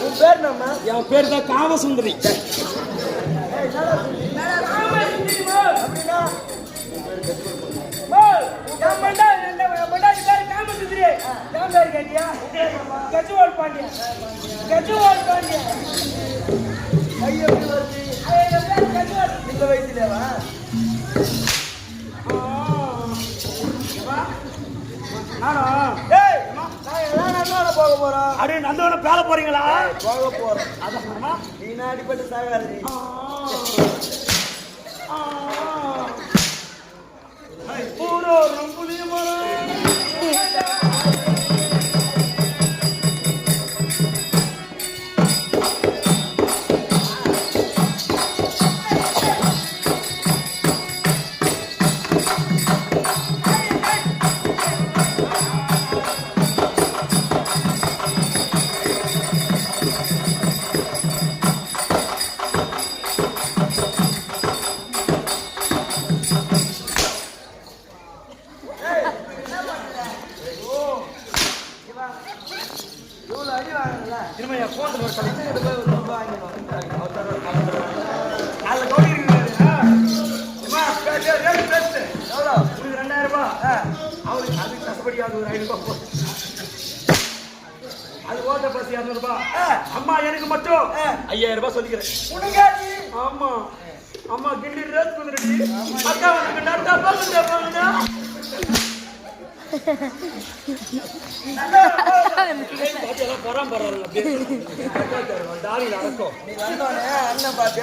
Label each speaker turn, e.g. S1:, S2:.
S1: உன் பேர் நம்ம
S2: என் பேர் தான் காமசுந்தரி.
S1: அப்படின்னா ஐயோ இந்த வயசுலவா போக போறோம்.
S2: அப்படியே நந்தவன பேல போறீங்களா?
S1: போக போறோம்.
S2: அதான்
S1: நீ அடிப்பட்டு சாகாது.
S2: பூரோ ரொம்புலிய திரும்ப போன் ஒரு அதுல கௌரி உங்களுக்கு 2000 ரூபாய், அவருக்கு அதுக்கு கஷ்டப்படி அது ஒரு 500 ரூபாய், அது ஓட்ட பஸ் 200 ரூபாய். அம்மா எனக்கு மட்டும் 5000 ரூபாய் சொல்லிக்கிறேன். ஆமா அம்மா கிண்டி ரேஸ் வந்துருடி. அக்கா உனக்கு நட்டா பாருங்க. பராமரம் டாலி நடக்கும். நீ வந்தோடனே அண்ணன் பார்த்து